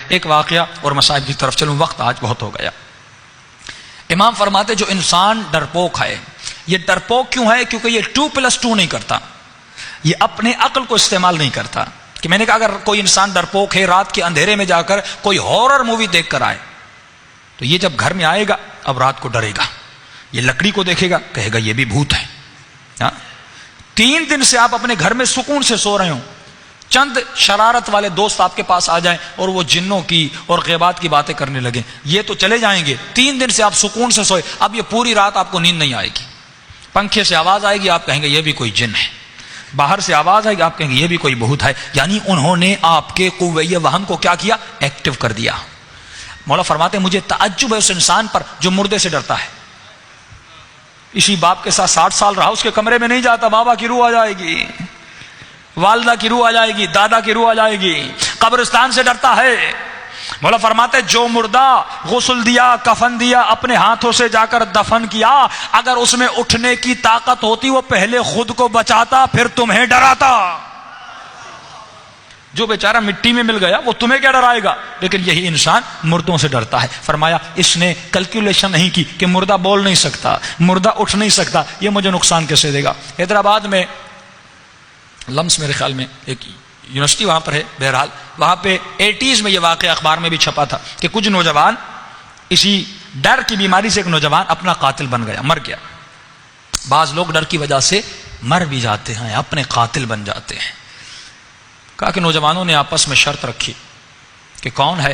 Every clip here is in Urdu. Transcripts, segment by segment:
ایک واقعہ اور مصائب کی طرف چلوں، وقت آج بہت ہو گیا۔ امام فرماتے جو انسان ڈرپوک ہے، یہ ڈرپوک کیوں ہے؟ کیونکہ یہ 2+2 نہیں کرتا، یہ اپنے عقل کو استعمال نہیں کرتا۔ کہ میں نے کہا اگر کوئی انسان ڈرپوک ہے، رات کے اندھیرے میں جا کر کوئی ہارر مووی دیکھ کر آئے تو یہ جب گھر میں آئے گا اب رات کو ڈرے گا، یہ لکڑی کو دیکھے گا کہے گا یہ بھی بھوت ہے۔ 3 دن سے آپ اپنے گھر میں سکون سے سو رہے ہوں، چند شرارت والے دوست آپ کے پاس آ جائیں اور وہ جنوں کی اور غیبات کی باتیں کرنے لگیں، یہ تو چلے جائیں گے۔ 3 دن سے آپ سکون سے سوئے، اب یہ پوری رات آپ کو نیند نہیں آئے گی۔ پنکھے سے آواز آئے گی، آپ کہیں گے یہ بھی کوئی جن ہے۔ باہر سے آواز آئے گی، آپ کہیں گے یہ بھی کوئی بھوت ہے۔ یعنی انہوں نے آپ کے قوہ وہم کو کیا کیا؟ ایکٹیو کر دیا۔ مولا فرماتے ہیں مجھے تعجب ہے اس انسان پر جو مردے سے ڈرتا ہے۔ اسی باپ کے ساتھ 60 سال رہا، اس کے کمرے میں نہیں جاتا، بابا کی روح آ جائے گی، والدہ کی روح آ جائے گی، دادا کی روح آ جائے گی۔ قبرستان سے ڈرتا ہے۔ مولا فرماتے جو مردہ غسل دیا، کفن دیا، اپنے ہاتھوں سے جا کر دفن کیا، اگر اس میں اٹھنے کی طاقت ہوتی وہ پہلے خود کو بچاتا پھر تمہیں ڈراتا۔ جو بیچارہ مٹی میں مل گیا وہ تمہیں کیا ڈرائے گا؟ لیکن یہی انسان مردوں سے ڈرتا ہے۔ فرمایا اس نے کیلکولیشن نہیں کی کہ مردہ بول نہیں سکتا، مردہ اٹھ نہیں سکتا، یہ مجھے نقصان کیسے دے گا۔ حیدرآباد میں لمس میرے خیال میں ایک یونیورسٹی وہاں پر ہے، بہرحال وہاں پہ 80s میں یہ واقعہ اخبار میں بھی چھپا تھا کہ کچھ نوجوان اسی ڈر کی بیماری سے ایک نوجوان اپنا قاتل بن گیا، مر گیا۔ بعض لوگ ڈر کی وجہ سے مر بھی جاتے ہیں، اپنے قاتل بن جاتے ہیں۔ کہا کہ نوجوانوں نے آپس میں شرط رکھی کہ کون ہے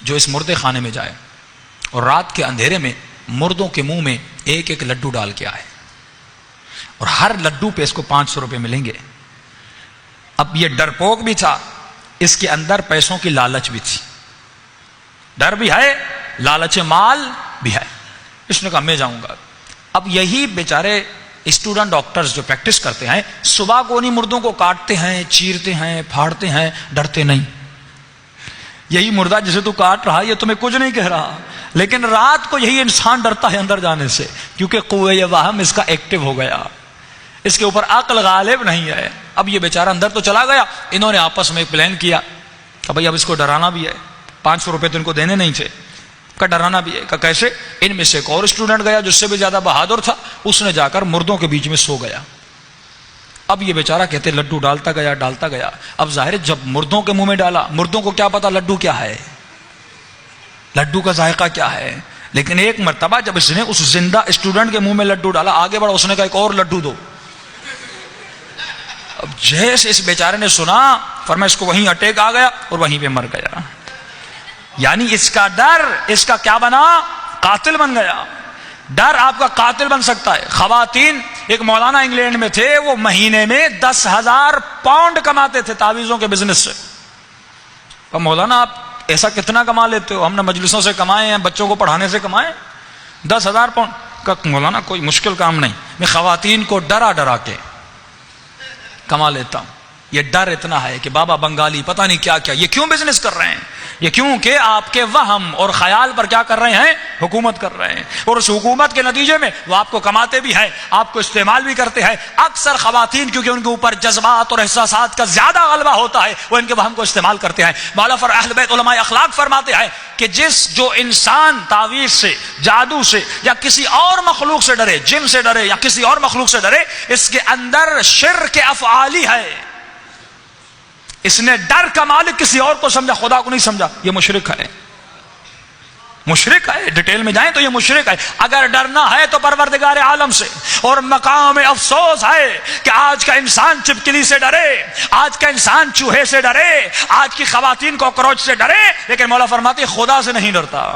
جو اس مردے خانے میں جائے اور رات کے اندھیرے میں مردوں کے منہ میں 1 لڈو ڈال کے آئے، اور ہر لڈو پہ اس کو 500 روپے ملیں گے۔ اب یہ ڈرپوک بھی تھا، اس کے اندر پیسوں کی لالچ بھی تھی، ڈر بھی ہے، لالچ مال بھی ہے۔ اس نے کہا میں جاؤں گا۔ اب یہی بیچارے اسٹوڈنٹ ڈاکٹرز جو پریکٹس کرتے ہیں صبح کو انہیں مردوں کو کاٹتے ہیں، چیرتے ہیں، پھاڑتے ہیں، ڈرتے نہیں۔ یہی مردہ جسے تو کاٹ رہا یہ تمہیں کچھ نہیں کہہ رہا، لیکن رات کو یہی انسان ڈرتا ہے اندر جانے سے، کیونکہ قوہ وہم اس کا ایکٹیو ہو گیا، اس کے اوپر عقل غالب نہیں ہے۔ اب یہ بیچارہ اندر تو چلا گیا، انہوں نے آپس میں ایک پلان کیا کہ بھائی اب اس کو ڈرانا بھی ہے، 500 روپے تو ان کو دینے نہیں تھے، کا ڈرانا بھی ہے۔ کہ کیسے؟ ان میں سے ایک اور اسٹوڈنٹ گیا جس سے بھی زیادہ بہادر تھا، اس نے جا کر مردوں کے بیچ میں سو گیا۔ اب یہ بیچارہ کہتے لڈو ڈالتا گیا۔ اب ظاہر جب مردوں کے منہ میں ڈالا، مردوں کو کیا پتا لڈو کیا ہے، لڈو کا ذائقہ کیا ہے۔ لیکن ایک مرتبہ جب اس نے اس زندہ اسٹوڈنٹ کے منہ میں لڈو ڈالا، آگے بڑھا، اس نے کہا ایک اور لڈو دو۔ اب جیسے اس بیچارے نے سنا، فرمایا اس کو وہیں اٹیک آ گیا اور وہیں پہ مر گیا۔ یعنی اس کا ڈر اس کا کیا بنا؟ قاتل بن گیا۔ ڈر آپ کا قاتل بن سکتا ہے۔ خواتین، ایک مولانا انگلینڈ میں تھے، وہ مہینے میں 10,000 پاؤنڈ کماتے تھے تعویذوں کے بزنس سے۔ اور مولانا آپ ایسا کتنا کما لیتے ہو؟ ہم نے مجلسوں سے کمائے ہیں، بچوں کو پڑھانے سے کمائے 10,000 پاؤنڈ کا۔ مولانا کوئی مشکل کام نہیں، میں خواتین کو ڈرا کے کما لیتا ہوں۔ یہ ڈر اتنا ہے کہ بابا بنگالی پتہ نہیں کیا کیا، یہ کیوں بزنس کر رہے ہیں؟ یہ کیوں کہ آپ کے وہم اور خیال پر کیا کر رہے ہیں؟ حکومت کر رہے ہیں، اور اس حکومت کے نتیجے میں وہ آپ کو کماتے بھی ہیں، آپ کو استعمال بھی کرتے ہیں۔ اکثر خواتین کیونکہ ان کے اوپر جذبات اور احساسات کا زیادہ غلبہ ہوتا ہے، وہ ان کے وہم کو استعمال کرتے ہیں۔ مولا اہل بیت علماء اخلاق فرماتے ہیں کہ جو انسان تعویذ سے، جادو سے یا کسی اور مخلوق سے ڈرے، جن سے ڈرے یا کسی اور مخلوق سے ڈرے، اس کے اندر شرک افعالی ہے۔ اس نے ڈر کا مالک کسی اور کو سمجھا، خدا کو نہیں سمجھا، یہ مشرک ہے۔ مشرک ہے، ڈیٹیل میں جائیں تو یہ مشرک ہے۔ اگر ڈرنا ہے تو پروردگار عالم سے، اور مقام افسوس ہے کہ آج کا انسان چپکلی سے ڈرے، آج کا انسان چوہے سے ڈرے، آج کی خواتین کاکروچ سے ڈرے، لیکن مولا فرماتے خدا سے نہیں ڈرتا۔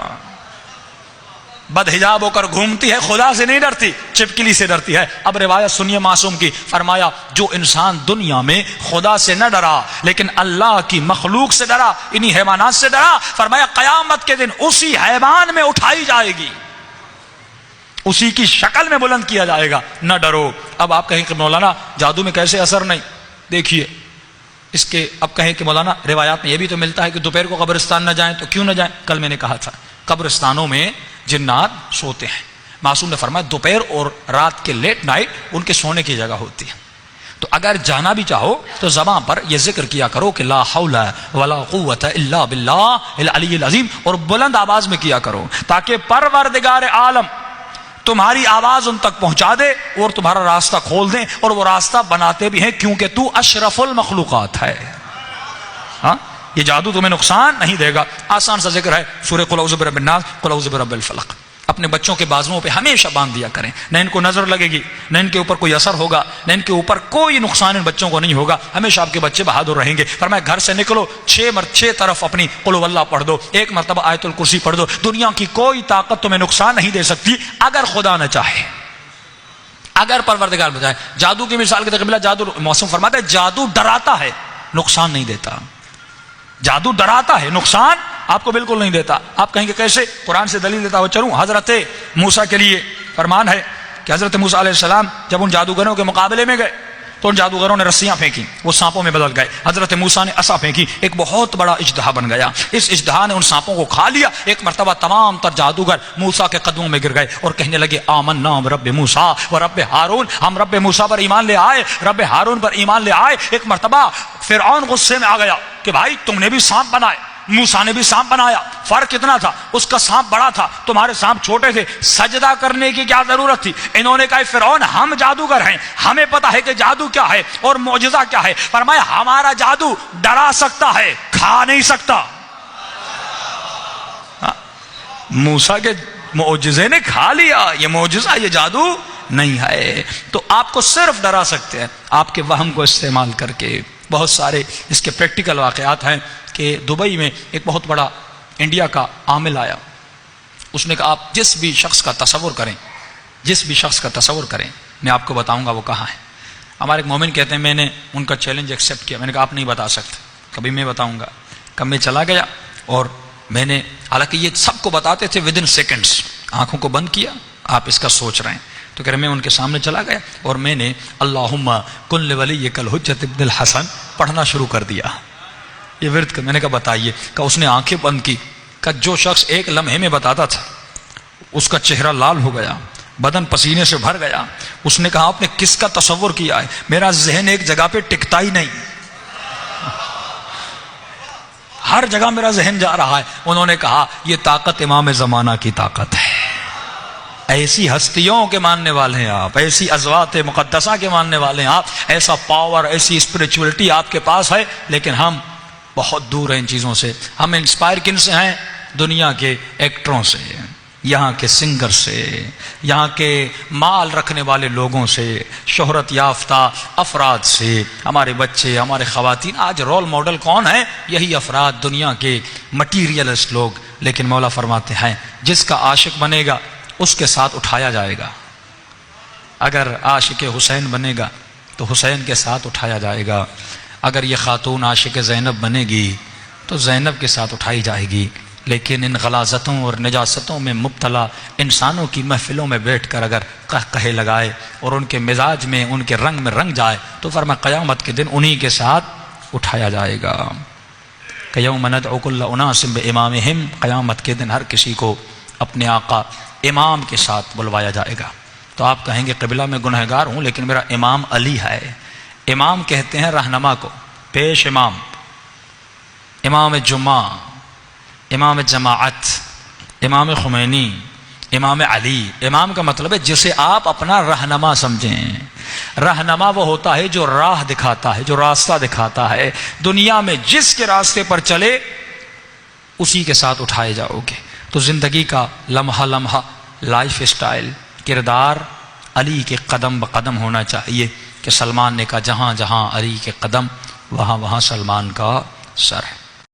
بدحجاب ہو کر گھومتی ہے، خدا سے نہیں ڈرتی، چپکلی سے ڈرتی ہے۔ اب روایت سنیے معصوم کی، فرمایا جو انسان دنیا میں خدا سے نہ ڈرا لیکن اللہ کی مخلوق سے ڈرا، انہی حیوانات سے ڈرا، فرمایا قیامت کے دن اسی حیوان میں اٹھائی جائے گی، اسی کی شکل میں بلند کیا جائے گا۔ نہ ڈرو۔ اب آپ کہیں کہ مولانا جادو میں کیسے اثر نہیں؟ دیکھیے اس کے، اب کہیں کہ مولانا روایات میں یہ بھی تو ملتا ہے کہ دوپہر کو قبرستان نہ جائیں، تو کیوں نہ جائیں؟ کل میں نے کہا تھا قبرستانوں میں جنات سوتے ہیں۔ معصوم نے فرمایا دوپہر اور رات کے لیٹ نائٹ ان کے سونے کی جگہ ہوتی ہے، تو اگر جانا بھی چاہو تو زبان پر یہ ذکر کیا کرو کہ لا حول ولا قوت الا باللہ العلی العظیم، اور بلند آواز میں کیا کرو تاکہ پروردگار عالم تمہاری آواز ان تک پہنچا دے اور تمہارا راستہ کھول دیں، اور وہ راستہ بناتے بھی ہیں کیونکہ تو اشرف المخلوقات ہے۔ ہاں یہ جادو تمہیں نقصان نہیں دے گا۔ آسان سا ذکر ہے سورہ قل اعوذ برب الناس، قل اعوذ برب الفلق۔ اپنے بچوں کے بازوؤں پہ ہمیشہ باندھ دیا کریں، نہ ان کو نظر لگے گی، نہ ان کے اوپر کوئی اثر ہوگا، نہ ان کے اوپر کوئی نقصان ان بچوں کو نہیں ہوگا، ہمیشہ آپ کے بچے بہادر رہیں گے۔ فرمایا گھر سے نکلو 6 طرف اپنی قل هو اللہ پڑھ دو، 1 مرتبہ آیت الکرسی پڑھ دو، دنیا کی کوئی طاقت تمہیں نقصان نہیں دے سکتی اگر خدا نہ چاہے، اگر پروردگار بچائے۔ جادو کی مثال کے تقابل جادو، موسم فرماتا ہے جادو ڈراتا ہے نقصان نہیں دیتا، جادو ڈراتا ہے نقصان آپ کو بالکل نہیں دیتا۔ آپ کہیں گے کیسے؟ قرآن سے دلیل دیتا ہوا چلوں۔ حضرت موسیٰ کے لیے فرمان ہے کہ حضرت موسیٰ علیہ السلام جب ان جادوگروں کے مقابلے میں گئے تو ان جادوگروں نے رسیاں پھینکی، وہ سانپوں میں بدل گئے۔ حضرت موسیٰ نے عصا پھینکی، ایک بہت بڑا اژدہا بن گیا، اس اژدہا نے ان سانپوں کو کھا لیا۔ ایک مرتبہ تمام تر جادوگر موسیٰ کے قدموں میں گر گئے اور کہنے لگے آمنا برب موسیٰ و رب ہارون، ہم رب موسیٰ پر ایمان لے آئے، رب ہارون پر ایمان لے آئے۔ ایک مرتبہ فرعون غصے میں آ گیا کہ بھائی تم نے بھی سانپ بنائے، موسیٰ نے بھی سانپ بنایا، فرق کتنا تھا؟ اس کا سانپ بڑا تھا، تمہارے سانپ چھوٹے تھے، سجدہ کرنے کی کیا ضرورت تھی؟ انہوں نے کہا فرعون ہم جادوگر ہیں، ہمیں پتا ہے کہ جادو کیا ہے اور معجزہ کیا ہے۔ فرمایا ہمارا جادو ڈرا سکتا ہے، کھا نہیں سکتا۔ موسیٰ کے معجزے نے کھا لیا، یہ معجزہ یہ جادو نہیں ہے۔ تو آپ کو صرف ڈرا سکتے ہیں آپ کے وہم کو استعمال کر کے۔ بہت سارے اس کے پریکٹیکل واقعات ہیں کہ دبئی میں ایک بہت بڑا انڈیا کا عامل آیا، اس نے کہا آپ جس بھی شخص کا تصور کریں، جس بھی شخص کا تصور کریں میں آپ کو بتاؤں گا وہ کہاں ہے۔ ہمارے ایک مومن کہتے ہیں میں نے ان کا چیلنج ایکسیپٹ کیا، میں نے کہا آپ نہیں بتا سکتے، کبھی میں بتاؤں گا۔ کب میں چلا گیا اور میں نے، حالانکہ یہ سب کو بتاتے تھے ودن سیکنڈز، آنکھوں کو بند کیا آپ اس کا سوچ رہے ہیں، تو کہہ رہے میں ان کے سامنے چلا گیا اور میں نے اللہم کن لولیک الحجۃ ابن الحسن پڑھنا شروع کر دیا، یہ ورد کا۔ میں نے کہا بتائیے، کہ اس نے آنکھیں بند کی، کہ جو شخص ایک لمحے میں بتاتا تھا اس کا چہرہ لال ہو گیا، بدن پسینے سے بھر گیا۔ اس نے کہا آپ نے کس کا تصور کیا ہے؟ میرا ذہن ایک جگہ پہ ٹکتا ہی نہیں، ہر جگہ میرا ذہن جا رہا ہے۔ انہوں نے کہا یہ طاقت امام زمانہ کی طاقت ہے، ایسی ہستیوں کے ماننے والے ہیں آپ، ایسی ازوات مقدسہ کے ماننے والے ہیں آپ، ایسا پاور، ایسی اسپرچولیٹی آپ کے پاس ہے، لیکن ہم بہت دور ہیں ان چیزوں سے۔ ہم انسپائر کن سے ہیں؟ دنیا کے ایکٹروں سے، یہاں کے سنگر سے، یہاں کے مال رکھنے والے لوگوں سے، شہرت یافتہ افراد سے۔ ہمارے بچے، ہمارے خواتین، آج رول ماڈل کون ہیں؟ یہی افراد، دنیا کے مٹیریلسٹ لوگ۔ لیکن مولا فرماتے ہیں جس کا عاشق بنے گا اس کے ساتھ اٹھایا جائے گا، اگر عاشق حسین بنے گا تو حسین کے ساتھ اٹھایا جائے گا، اگر یہ خاتون عاشق زینب بنے گی تو زینب کے ساتھ اٹھائی جائے گی۔ لیکن ان غلاظتوں اور نجاستوں میں مبتلا انسانوں کی محفلوں میں بیٹھ کر اگر کہے لگائے اور ان کے مزاج میں، ان کے رنگ میں رنگ جائے تو فرمایا قیامت کے دن انہی کے ساتھ اٹھایا جائے گا۔ کہ یوم ندعو کل اناس بامامہم، قیامت کے دن ہر کسی کو اپنے آقا امام کے ساتھ بلوایا جائے گا۔ تو آپ کہیں گے قبلہ میں گنہگار ہوں لیکن میرا امام علی ہے۔ امام کہتے ہیں رہنما کو، پیش امام، امام جمعہ، امام جماعت، امام خمینی، امام علی۔ امام کا مطلب ہے جسے آپ اپنا رہنما سمجھیں۔ رہنما وہ ہوتا ہے جو راہ دکھاتا ہے، جو راستہ دکھاتا ہے۔ دنیا میں جس کے راستے پر چلے اسی کے ساتھ اٹھائے جاؤ گے۔ تو زندگی کا لمحہ لمحہ لائف اسٹائل، کردار علی کے قدم بقدم ہونا چاہیے۔ کہ سلمان نے کہا جہاں جہاں علی کے قدم وہاں وہاں سلمان کا سر ہے۔